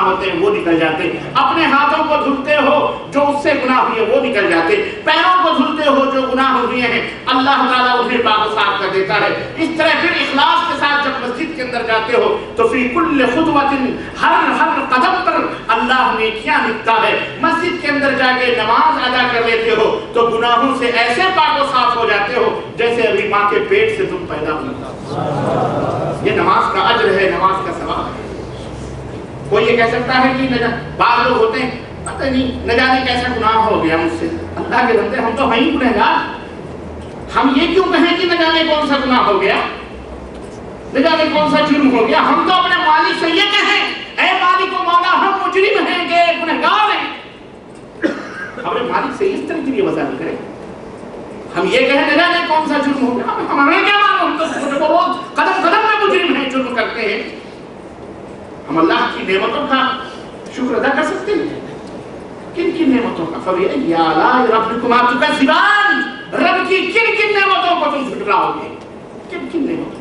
गुनाह होते हैं वो निकल जाते, अपने हाथों को धुलते हो जो उससे गुनाह हुए वो निकल जाते, पैरों को धुलते हो जो गुनाह हुए हैं अल्लाह ताला उन्हें पाक साफ कर देता है। इस तरह फिर इखलास के साथ जब मस्जिद के अंदर जाते हो तो फी कुल्ल खुतवतिन, हर कदम पर अल्लाह नेकियां लिखता है। मस्जिद के अंदर जाके नमाज अदा कर लेते हो तो गुनाहों से ऐसे पाक साफ हो जाते हो जैसे अभी माँ के पेट से तुम पैदा हुए। ये नमाज का अज्र है, नमाज का सवाब है। कोई ये कह सकता है कि बाद लोग होते हैं पता नहीं न जाने कैसा गुनाह हो गया मुझसे। अल्लाह के बंदे हम तो हैं ही गुनहगार, हम ये क्यों कहें कि न जाने कौन सा गुनाह हो गया, न जाने कौन सा जुर्म हो गया। हम तो अपने मालिक से ये कहें, ऐ मालिक व मौला हम मुजरिम हैं, गे गुनहगार हैं। अपने मालिक से इस तरह की ये वज़ाहत करें। हम ये कहें न जाने कौन सा जुर्म हो गया, हमें क्या मालूम, हम तो रोज कदम कदम में मुजरिम हैं, जुर्म करते हैं। हम अल्लाह की नेमतों का शुक्र अदा कर सकते हैं। किन किन नेमतों का? फबीअय्यि आलाइ रब्बिकुमा तुकज़्ज़िबान, रब की किन किन नेमतों को तुम झुठलाओगे? किन किन नेमतों?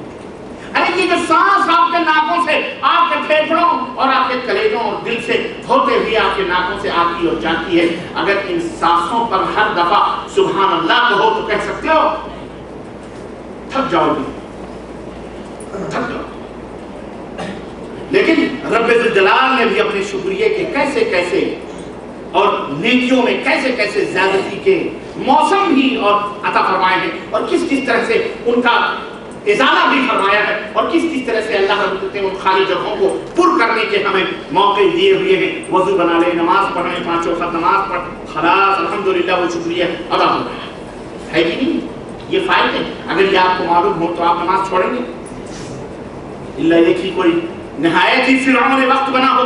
अरे ये जो सांस आपके नाकों से, आपके फेफड़ों और आपके कलेजों और दिल से होते हुए आपके नाकों से आती और जाती है, अगर इन सांसों पर हर दफा सुभान अल्लाह कहो तो कह सकते हो? थक जाओगे, थक जाओगे। लेकिन रब्बुल जलाल ने भी अपने शुक्रिया के कैसे कैसे और नेकियों में कैसे कैसे ज्यादती के मौसम भी और अता फरमाए हैं, और किस किस तरह से उनका इजाला भी फरमाया है, और किस किस तरह से अल्लाह ने उन खाली जगहों को पुर करने के हमें मौके दिए हुए हैं। वजू बना ले, नमाज पढ़ ले, 5 वक्त नमाज पढ़, खलास अल्हम्दुलिल्लाह वो शुक्रिया अदा हो रहा है कि नहीं? ये फायदे अगर ये आपको मालूम हो तो आप नमाज छोड़ेंगे? इल्ला एक ही कोई नहायत ही फिरौन वक्त बना हो,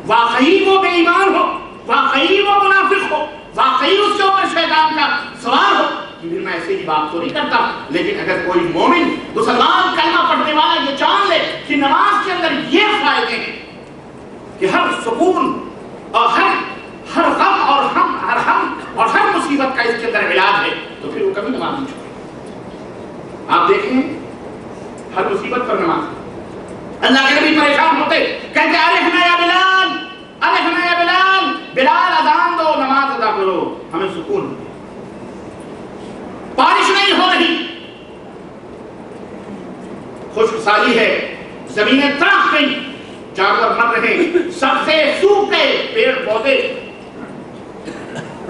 वाकई वो बेईमान हो, वाकई वो मुनाफिक हो, वाकई उसके ऊपर शैतान का सवार हो कि फिर मैं ऐसे ही बात तो नहीं करता। लेकिन अगर कोई मोमिन मुसलमान कलमा पढ़ने वाला ये जान ले कि नमाज के अंदर ये फायदे हैं कि हर सुकून और हर गम और हम और हर मुसीबत का इसके अंदर इलाज है, तो फिर वो कभी नमाज नहीं छोड़े। आप देखें हर मुसीबत पर नमाज। अल्लाह के नबी परेशान होते, कहते अरिहना या बिलाल, अरिहना या बिलाल, बिलाल अजान दो, नमाज अदा करो, हमें सुकून। बारिश नहीं हो रही, खुशहाली है, जमीनें तड़प गई, जानवर मर रहे, सबसे सूख गए, पेड़ पौधे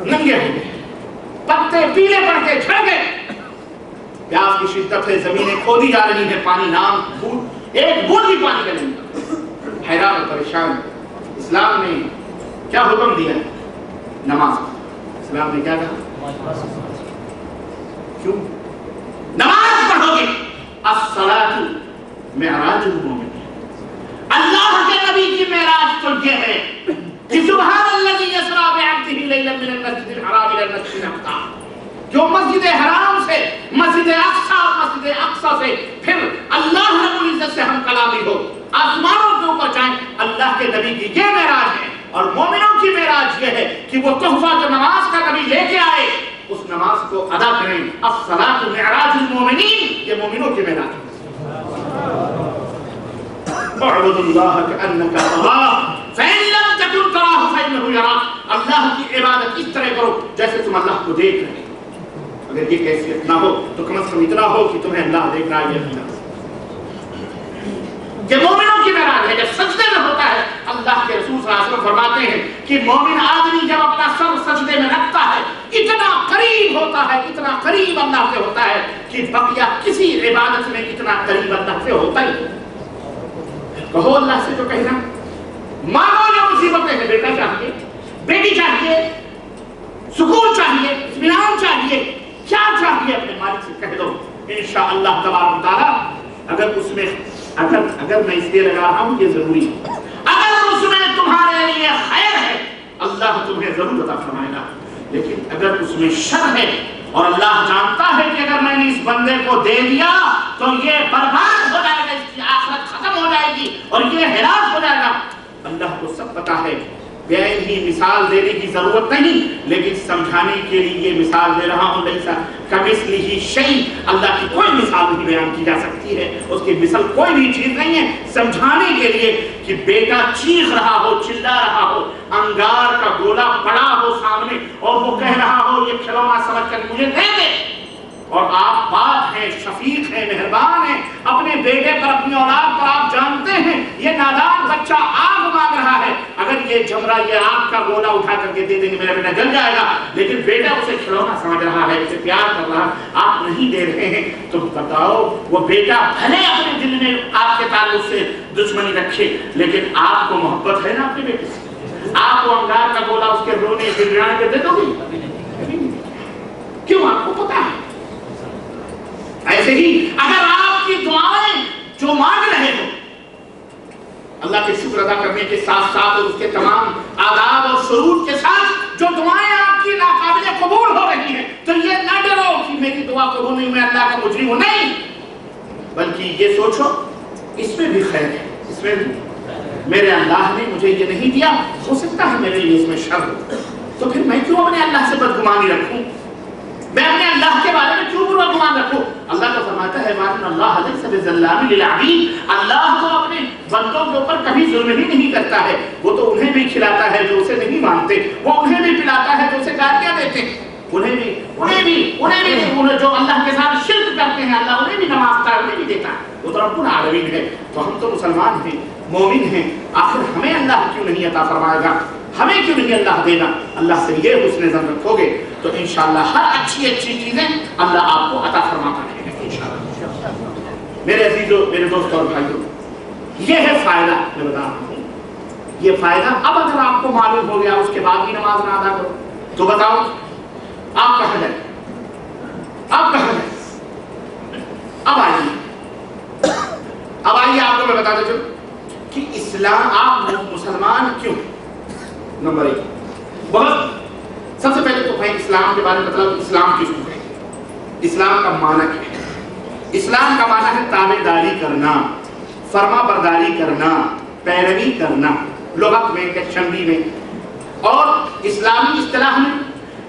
नंगे हो गए, पत्ते पीले पड़ के झड़ गए, प्यास की शिद्दत से जमीनें खोदी जा रही है, पानी नाम एक बूंद भी पानी का नहीं। हैरान और परेशान इस्लाम ने क्या हुक्म दिया? नमाज। इस्लाम ने क्या कहा? क्यों नमाज पढ़ोगे? अस्सलातु मिअराजुल मोमिन। अल्लाह के नबी की मेराज तो ये है कि सुब्हानल्लज़ी यसरा बिअब्दिही लैलन मिनल मस्जिदिल हराम इलल मस्जिदिल अक़सा, जो मस्जिद हराम से मस्जिद अक़सा, मस्जिद अक़सा से फिर अल्लाह रब्बुल इज्जत से हम कलामी हो, आसमानों के ऊपर जाएं। अल्लाह के नबी की ये मेराज है, और मोमिनों की मेराज ये है कि वो तोहफा जो नमाज का नबी लेके आए उस नमाज को अदा करें। अस्सलातु मिअराजुल मोमिनीन, ये मोमिनों की मेराज है। अअबुदुल्लाह कअन्नका तराह फ़इन लम तकुन तराहु फ़इन्नहु यराक। अल्लाह की इबादत इस तरह करो जैसे तुम अल्लाह को देख रहे हो। अगर ये कैफियत ना हो तो कम से कम इतना हो कि तुम्हें अल्लाह देख रहा है। ये मोमिनों की मेराज है। जब सजदे में होता है, अल्लाह के रसूल सल्लल्लाहु अलैहि वसल्लम फरमाते हैं कि मोमिन आदमी जब अपना सर सजदे में रखता है, इतना करीब होता है, इतना करीब अल्लाह से होता है कि बकिया किसी इबादत में इतना करीब अल्लाह से होता ही। कहो अल्लाह से तो कहना, मानो जो मुसीबतें हैं, बेटा चाहिए, बेटी चाहिए, सुकून चाहिए, इत्मीनान चाहिए, क्या चाहिए अपने मालिक से कह दो, इंशाअल्लाह तबारक तआला। अगर उसमें अगर मैं इसलिए लगा रहा हूं ये जरूरी है, अगर उसमें तुम्हारे लिए खैर है अल्लाह तुम्हें जरूर अता फरमाएगा। लेकिन अगर उसमें शर है और अल्लाह जानता है कि अगर मैंने इस बंदे को दे दिया तो ये बर्बाद हो जाएगा, इसकी आखिरत खत्म हो जाएगी और ये हिलाक हो जाएगा, अल्लाह को सब पता है। बेआइन ही मिसाल देने की जरूरत नहीं, लेकिन समझाने के लिए ये मिसाल दे रहा हूँ। लैसा कमिस्लिही शै, अल्लाह की कोई मिसाल नहीं बयान की जा सकती है, उसकी मिसाल कोई भी चीज नहीं है। समझाने के लिए कि बेटा चीख रहा हो, चिल्ला रहा हो, अंगार का गोला पड़ा हो सामने और वो कह रहा हो ये खिलौना समझ कर मुझे दे दे, और आप बाप हैं, शफीक हैं, मेहरबान हैं, अपने बेटे पर, अपनी औलाद पर आप जानते हैं ये नादान बच्चा आग मांग रहा है, अगर ये जमरा, ये आग का गोला उठा करके दे देंगे मेरा बेटा जल जाएगा, लेकिन बेटा उसे खिलौना समझ रहा है, उसे प्यार कर रहा है, आप नहीं दे रहे हैं, तो बताओ वो बेटा भले अपने दिल में आपके ताल्लुक से दुश्मनी रखे, लेकिन आपको मोहब्बत है ना अपने बेटे से? आप वो अंगार का गोला उसके रोने गिड़गिड़ाने पे दे दोगे? क्यों? आपको पता है। ऐसे ही अगर आपकी दुआएं जो मांग रहे हो अल्लाह के शुक्र अदा करने के साथ साथ और उसके तमाम आदाब और शुरूत के साथ जो दुआएं आपकी नाकाबिले कबूल हो रही हैं, तो ये ना डरो कि मेरी दुआ कबूल नहीं, मैं अल्लाह का मुजरिम हूं, नहीं, बल्कि ये सोचो इसमें भी खैर है, इसमें भी मेरे अल्लाह ने मुझे ये नहीं दिया, हो सकता है मेरे लिए इसमें शर हो, तो फिर मैं क्यों अपने अल्लाह से बदगुमानी रखूं, मैं अपने अल्लाह के बारे में क्यों बुरा गुमान रखूं? अल्लाह तो फरमाता है अल्लाह तो अपने बंदों के ऊपर कभी जुल्म ही नहीं करता है, वो तो उन्हें भी खिलाता है जो उसे नहीं मानते, वो उन्हें भी पिलाता है जो उसे गालियां देते हैं, उन्हें जो अल्लाह के साथ शिर्क करते हैं अल्लाह उन्हें भी नवाजता है, उन्हें भी देता है, वो तो रब्बुल आलमीन है। तो हम तो मुसलमान हैं, मोमिन हैं, आखिर हमें अल्लाह क्यों नहीं अता फरमाएगा, हमें क्यों नहीं अल्लाह देगा? अल्लाह से ये हुस्न ज़न रखोगे तो इंशाअल्लाह हर अच्छी अच्छी चीजें अल्लाह आपको अता फरमाता रहेगा इंशाअल्लाह। मेरे अजीजों, मेरे दोस्तों और भाइयों, ये है फायदा, मैं बता रहा हूँ ये फायदा। अब अगर आपको मालूम हो गया उसके बाद भी नमाज ना अदा करो, तो बताओ आप कहाँ जाए, आप कहाँ जाए? अब आइए आपको मैं बता देता हूँ कि इस्लाम, आप मुसलमान क्यों? नंबर एक, बहुत सबसे पहले तो भाई इस्लाम के बारे में मतलब इस्लाम किसको है? इस्लाम का माना क्या है? इस्लाम का माना है ताबेदारी करना, फरमा बरदारी करना, पैरवी करना, लुगत में, डिक्शनरी में। और इस्लामी इस्तिलाह में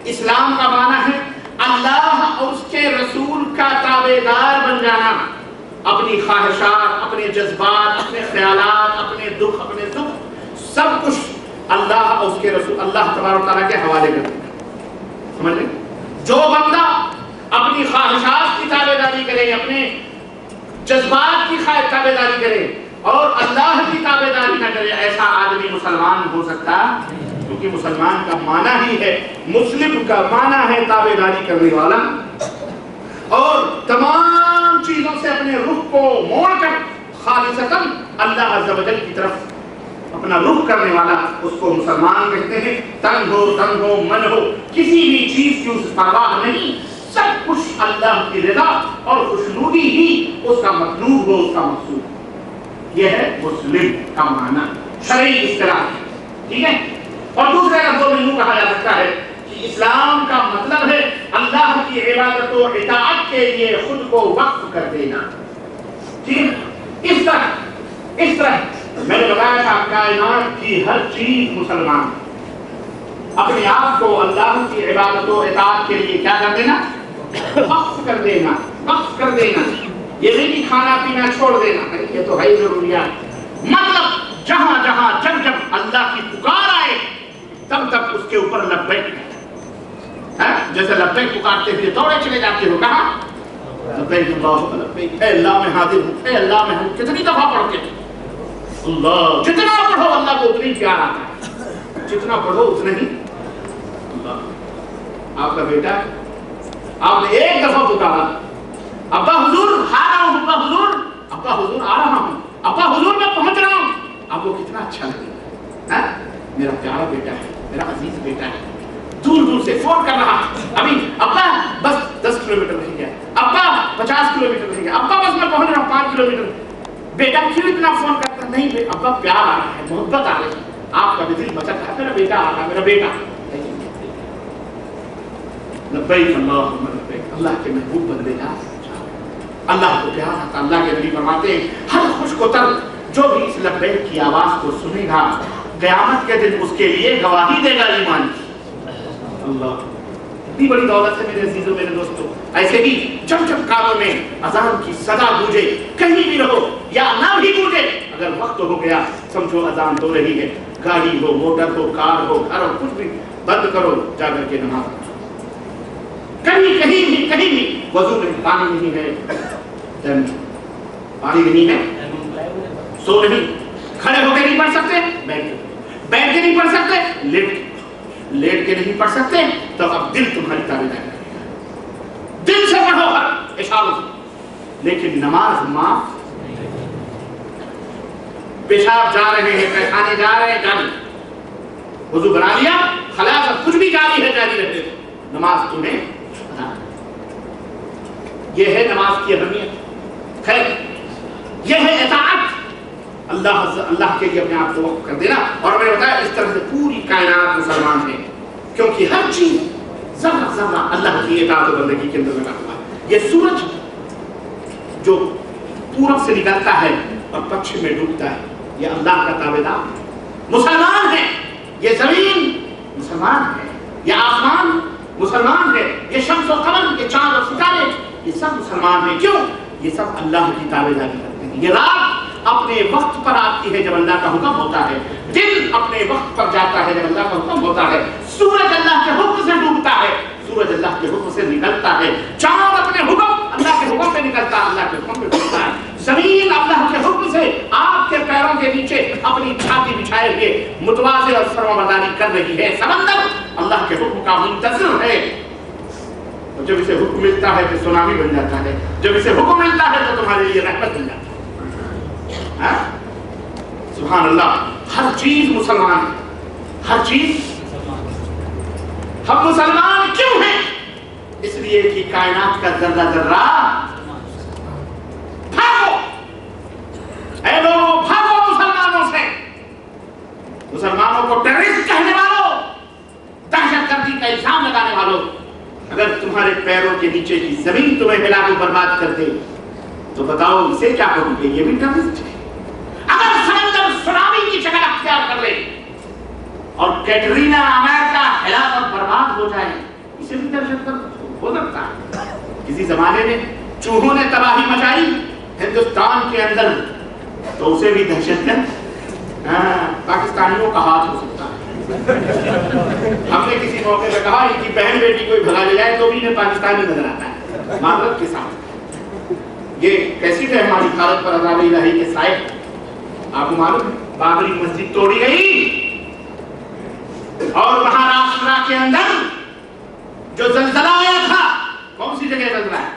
इस्लाम का माना है अल्लाह और उसके रसूल का ताबेदार बन जाना, अपनी ख्वाहिशात, अपने जज्बात, अपने ख्यालात, अपने दुख, अपने सुख, सब कुछ अल्लाह और उसके रसूल, अल्लाह तबारक तआला के हवाले कर देना। समझ लें? जो बंदा अपनी ख्वाहिशात की ताबेदारी करे, अपने जज्बात की ताबेदारी करे और अल्लाह की ताबेदारी न करे, ऐसा आदमी मुसलमान हो सकता, क्योंकि मुसलमान का माना ही है, मुस्लिम का माना है ताबेदारी करने वाला, और तमाम चीजों से अपने रुख को मोड़कर खालिसतन अल्लाह अज़्ज़ा व जल की तरफ अपना रुख करने वाला, उसको मुसलमान कहते हैं। तन हो, मन हो, किसी भी चीज की उस परवाह नहीं, सब कुछ अल्लाह की रज़ा और खुशनुदी ही उसका मतलूब हो, उसका मकसूद। यह है मुस्लिम का माना, शरई इस्तिलाह, ठीक है। और दूसरे लफ्ज़ों में यूं कहा जा सकता है कि इस्लाम का मतलब है अल्लाह की इबादत और इताअत के लिए खुद को वक्फ कर देना, ठीक है। इस तरह मैंने बताया था कायनात की हर चीज मुसलमान अपने आप को अल्लाह की इबादत और इताअत के लिए क्या कर देना? वक्फ कर देना, वक्फ कर देना। ये नहीं कि खाना पीना छोड़ देना, ये तो है जरूरियात। मतलब जहां जहां जब जब अल्लाह की पुकार आए तब तक उसके ऊपर लब्बैक है, जैसे लब्बैक पुकारते हुए दौड़े चले जाते हो, कहां? लब्बैक अल्लाहुम्मा लब्बैक, ए अल्लाह मैं हाजिर हूं, ए अल्लाह मैं हूं। कितनी दफा पढ़ते हो? अल्लाह, जितना पढ़ो अल्लाह को उतनी प्यार आता है, जितना पढ़ो उतना ही अल्लाह। आपका बेटा, आपने एक दफा पुकारा, अब्बा हुजूर आ रहा हूं, अब्बा हुजूर, अब्बा हुजूर आ रहा हूं, अब्बा हुजूर मैं पहुंच रहा हूं, आपको कितना अच्छा लगेगा? मेरा प्यारा बेटा है, मेरा अजीज बेटा है, दूर दूर से फोन कर रहा, अभी अब्बा बस 10 किलोमीटर रह गया, अब्बा 50 किलोमीटर रह गया, अब्बा बस मैं पहुंच रहा हूं 5 किलोमीटर। बेटा क्यों इतना फोन करता? नहीं अब्बा प्यार आ रहा है, मोहब्बत आ रही है, आपका भी दिल बचा था, मेरा बेटा आ रहा, मेरा बेटा। लब्बैक अल्लाहुम्मा लब्बैक, अल्लाह के महबूब बंदे जा, अल्लाह को प्यार आता। अल्लाह के नबी फरमाते हैं हर खुश को तर जो भी इस लब्बैक की आवाज को सुनेगा قیامت کے دن اس کے لیے گواہی دے گا ایمان کی۔ اللہ، اتنی بڑی دولت ہے میرے عزیزوں، میرے دوستوں۔ ایسے ہی جب جب کانوں میں اذان کی صدا گونجے، کہیں بھی رہو یا نہ بھی گونجے، اگر وقت ہو گیا سمجھو اذان ہو رہی ہے، گاڑی ہو، موٹر ہو، کار ہو، گھر ہو، کچھ بھی بند کرو، جا کر کے نماز پڑھو۔ کہیں بھی وضو میں پانی نہیں ہے، پانی نہیں ہے، سو نہیں، کھڑے ہو کے نہیں پڑھ سکتے، بیٹھ کے نہیں پڑھ سکتے، لیٹ کے نہیں پڑھ سکتے، تو اب دل تمہاری تابعداری کرے گا، دل سے پڑھو ہر اشاروں سے، لیکن نماز معاف۔ پیشاب جا رہے ہیں، پیخانے جا رہے ہیں، جاری، وضو بنا لیا، خلا کچھ بھی جاری ہے، جاری رہتے ہو، نماز تمہیں ادا۔ یہ ہے نماز کی اہمیت۔ خیر، یہ ہے اطاعت، اللہ کے لیے اپنے آپ کو وقف کر دینا۔ اور میں نے بتایا اس طرح سے پوری کائنات مسلمان ہے، کیونکہ ہر چیز ذرہ ذرہ اللہ کی اطاعت و بندگی کے اندر لگا ہوا ہے۔ یہ سورج جو پورب سے نکلتا ہے اور پچھم میں ڈوبتا ہے، یہ اللہ کا تابعدار مسلمان ہے۔ یہ زمین مسلمان ہے، یہ آسمان مسلمان ہے، یہ شمس و قمر، یہ چاند اور ستارے، یہ سب مسلمان ہیں۔ کیوں؟ یہ سب اللہ کی تابعداری کرتے ہیں۔ یہ رات اپنے وقت پر آتی ہے جب اللہ کا حکم ہوتا ہے، دن اپنے وقت پر جاتا ہے جب اللہ کا حکم ہوتا ہے، سورج اللہ کے حکم سے ڈوبتا ہے، سورج اللہ کے حکم سے نکلتا ہے، چاند اپنے حکم اللہ کے حکم سے نکلتا ہے، اللہ کے حکم سے ڈوبتا ہے، زمین اللہ کے حکم سے آپ کے پیروں کے نیچے اپنی چھاتی بچھائے ہوئے متواضع اور فرمانبرداری کر رہی ہے، سمندر اللہ کے حکم کا منتظر ہے۔ جب اسے حکم ملتا ہے تو سونامی بن جاتا ہے، جب اسے حکم ملتا ہے تو تمہارے لیے رحمت بن جاتا ہے۔ سبحان اللہ، ہر چیز مسلمان ہے، ہر چیز۔ ہم مسلمان کیوں ہیں؟ اس لیے کہ کائنات کا ذرہ ذرہ بھاگو، اے لوگوں بھاگو مسلمانوں سے، مسلمانوں کو ٹیررسٹ کہنے والوں، دہشت گردی کا الزام لگانے والوں، اگر تمہارے پیروں کے نیچے کی زمین تمہیں ہلا کے برباد کر دے تو بتاؤ اسے کیا کہو گے؟ یہ بھی ٹیررسٹ ہے۔ اگر سمندر سونامی کی شکل اختیار کر لے اور کیٹرینا امریکہ ہلا کر برباد ہو جائے، اسے بھی دہشت گرد ہو سکتا ہے۔ کسی زمانے میں چوہوں نے تباہی مچائی ہندوستان کے اندر تو اسے بھی دہشت گرد پاکستانیوں کا ہاتھ ہو سکتا ہے۔ ہم نے کسی موقع پہ کہا ان کی بہن بیٹی کوئی بھگا لے جائے تو بھی انہیں پاکستانی نظر آتا ہے، معذرت کے ساتھ۔ یہ کیسی ہے ہماری حالت پر عذاب الہی کے سائے؟ آپ کو معلوم ہے بابری مسجد توڑی گئی اور مہاراشٹر کے اندر جو زلزلہ آیا تھا، کون سی جگہ زلزلہ ہے؟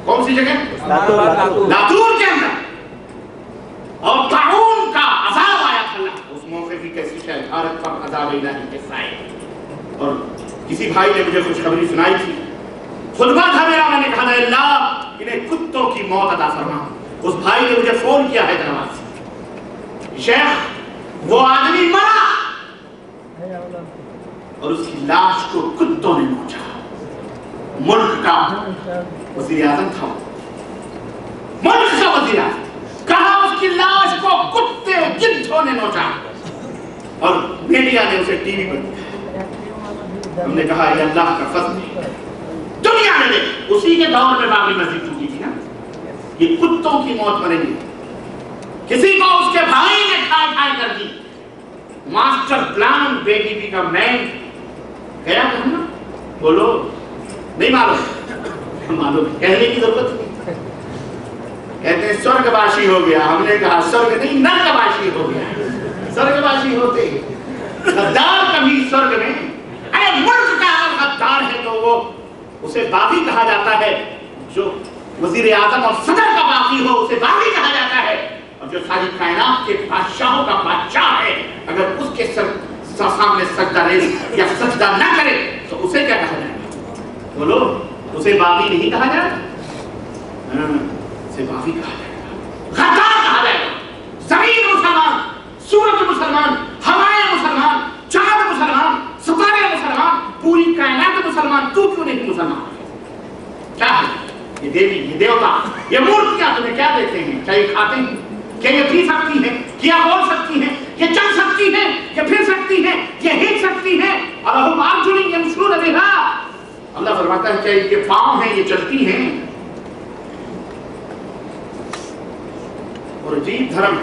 کون سی جگہ؟ لاتور کے اندر، اور طاعون کا عذاب آیا تھا۔ اس موقع کی کیسی ہے بھارت پر عذاب الہی کے سائے۔ اور کسی بھائی نے مجھے خوشخبری سنائی تھی، خطبہ تھا میرا، میں نے کہا اللہ انہیں کتوں کی موت عطا فرما۔ اس بھائی نے مجھے فون کیا حیدرآباد سے، شیخ وہ آدمی مرا اور اس کی لاش کو کتوں نے نوچا، ملک کا وزیر اعظم تھا، ملک کا وزیر اعظم، کہا اس کی لاش کو کتے گدھوں نے نوچا، اور میڈیا نے اسے ٹی وی پر دکھایا۔ ہم نے کہا یہ اللہ کا فضل ہے، دنیا نے دیکھ، اسی کے دور میں بابری مسجد ٹوٹی تھی نا، یہ کتوں کی موت مریں گے، کسی کو اس کے بھائی نے کھائے کھائے کر دی، ماسٹر پلان بے بی پی کا مین گیا کہنا، بولو نہیں معلوم، معلوم کہنے کی ضرورت نہیں، کہتے ہیں سورگ باشی ہو گیا، ہم نے کہا سورگ نہیں نرک باشی ہو گیا، سورگ باشی ہوتے غدار کبھی سورگ میں، اے ملک کا اگر غدار ہے تو وہ اسے باغی کہا جاتا ہے، جو وزیر اعظم اور صدر کا باغی ہو اسے باغی کہا جاتا ہے، اور جو ساری کائنات کے بادشاہوں کا بادشاہ ہے اگر اس کے سامنے سجدہ ریز یا سجدہ نہ کرے تو اسے کیا کہا جائے گا؟ بولو، اسے باغی نہیں کہا جائے گا، اسے باغی کہا جائے گا، غدار کہا جائے گا۔ زمین مسلمان، سورج مسلمان، ہوائیں مسلمان، چاند مسلمان، ستارے مسلمان، پوری کائنات مسلمان، تو کیوں نہیں مسلمان؟ کیا ہے یہ دیوی، یہ دیوتا، یہ مورتیاں تمہیں کیا دیتے ہیں؟ کیا یہ کھاتے ہیں؟ کہ یہ پی سکتی ہیں، یہ بول سکتی ہیں، یہ چل سکتی ہیں، یہ پھر سکتی ہیں، یہ ہل سکتی ہیں، اور ارجل یمشون بہا، اللہ فرماتا ہے کہ یہ پاؤں ہیں، یہ چلتی ہیں. اور عجیب دھرم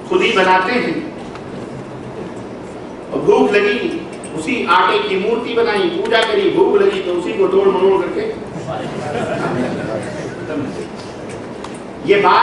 خود ہی بناتے ہیں. اور بھوک لگی اسی آٹے کی مورتی بنائی، پوجا کری، بھوک لگی تو اسی کو توڑ مروڑ کر کے یہ بات